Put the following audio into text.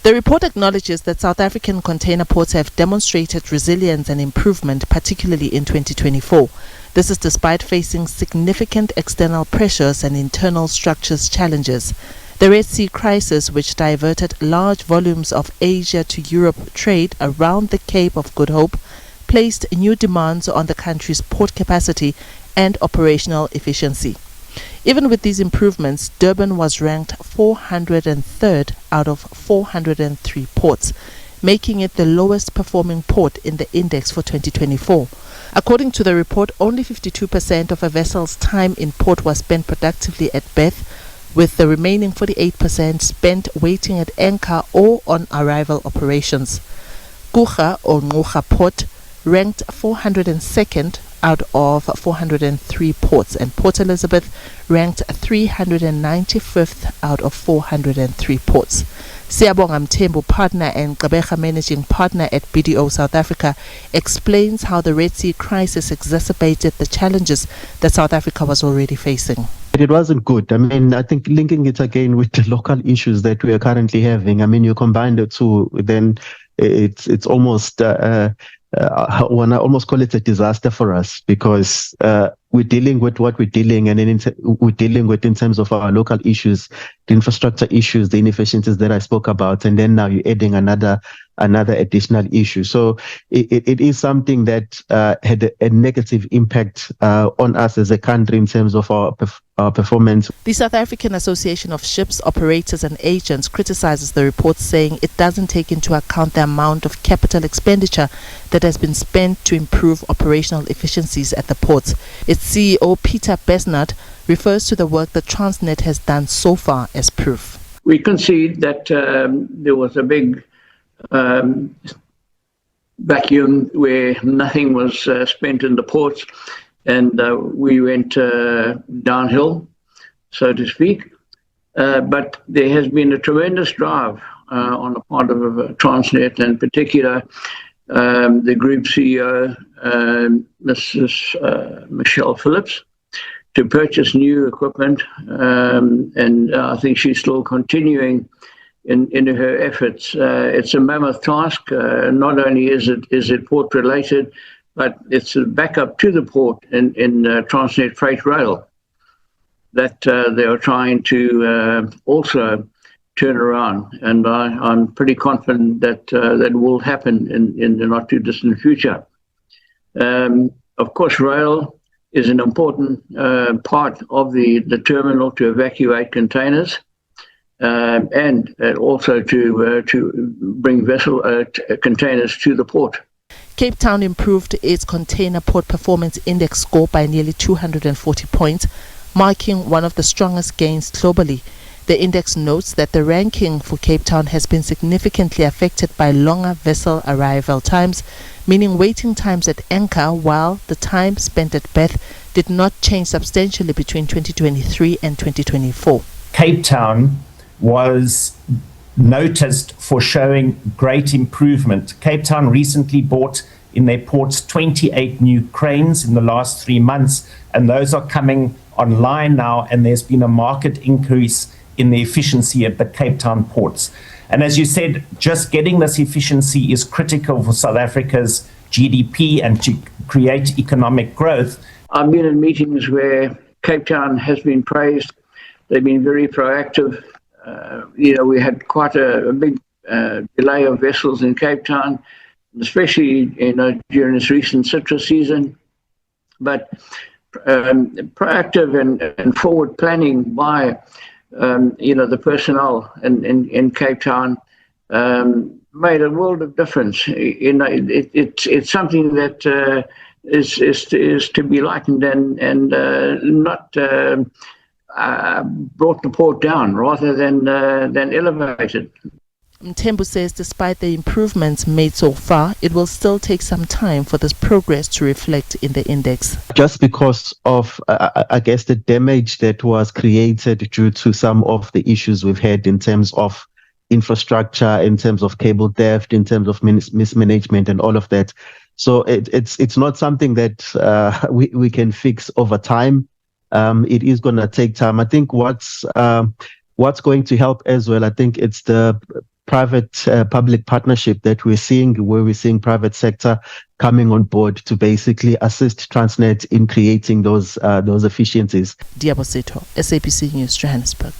The report acknowledges that South African container ports have demonstrated resilience and improvement, particularly in 2024. This is despite facing significant external pressures and internal structures challenges. The Red Sea crisis, which diverted large volumes of Asia to Europe trade around the Cape of Good Hope, placed new demands on the country's port capacity and operational efficiency. Even with these improvements, Durban was ranked 403rd out of 403 ports, making it the lowest performing port in the index for 2024. According to the report, only 52% of a vessel's time in port was spent productively at berth, with the remaining 48% spent waiting at anchor or on arrival operations. Ngqura Port ranked 402nd out of 403 ports, and Port Elizabeth ranked 395th out of 403 ports. Siyabonga Mthembu, partner and Gqeberha managing partner at BDO South Africa, explains how the Red Sea crisis exacerbated the challenges that South Africa was already facing. It wasn't good. I mean, I think linking it again with the local issues that we are currently having, I mean, you combine the two, then it's almost I want to almost call it a disaster for us, because we're dealing with what we're dealing, and then we're dealing with in terms of our local issues, the infrastructure issues, the inefficiencies that I spoke about, and then now you're adding another additional issue. So it is something that had a negative impact on us as a country in terms of our performance. The South African Association of Ships Operators and Agents criticizes the report, saying it doesn't take into account the amount of capital expenditure that has been spent to improve operational efficiencies at the ports. Its CEO, Peter Besnard, refers to the work that Transnet has done so far as proof. We concede that there was a big vacuum where nothing was spent in the ports, and we went downhill, so to speak. But there has been a tremendous drive on the part of Transnet, and in particular the group CEO, Mrs. Michelle Phillips, to purchase new equipment, and I think she's still continuing in her efforts. It's a mammoth task. Not only is it port related, but it's a backup to the port in Transnet Freight Rail that they are trying to also turn around, and I'm pretty confident that that will happen in the not too distant future. Of course, rail is an important part of the terminal to evacuate containers, and also to bring containers to the port. Cape Town improved its container port performance index score by nearly 240 points, marking one of the strongest gains globally. The index notes that the ranking for Cape Town has been significantly affected by longer vessel arrival times, meaning waiting times at anchor, while the time spent at berth did not change substantially between 2023 and 2024. Cape Town was noticed for showing great improvement. Cape Town recently bought in their ports 28 new cranes in the last 3 months, and those are coming online now, and there's been a market increase in the efficiency at the Cape Town ports. And as you said, just getting this efficiency is critical for South Africa's GDP and to create economic growth. I've been in meetings where Cape Town has been praised. They've been very proactive. We had quite a big delay of vessels in Cape Town, especially during this recent citrus season. But proactive and forward planning by the personnel in Cape Town made a world of difference. It's something that is to be likened and not brought the port down rather than elevated. Mthembu says despite the improvements made so far, it will still take some time for this progress to reflect in the index. Just because of, I guess, the damage that was created due to some of the issues we've had in terms of infrastructure, in terms of cable theft, in terms of mismanagement and all of that. So it's not something that we can fix over time. It is going to take time. I think what's going to help as well, I think it's the private-public partnership that we're seeing, where we're seeing private sector coming on board to basically assist Transnet in creating those efficiencies. Diabosito, SABC News, Johannesburg.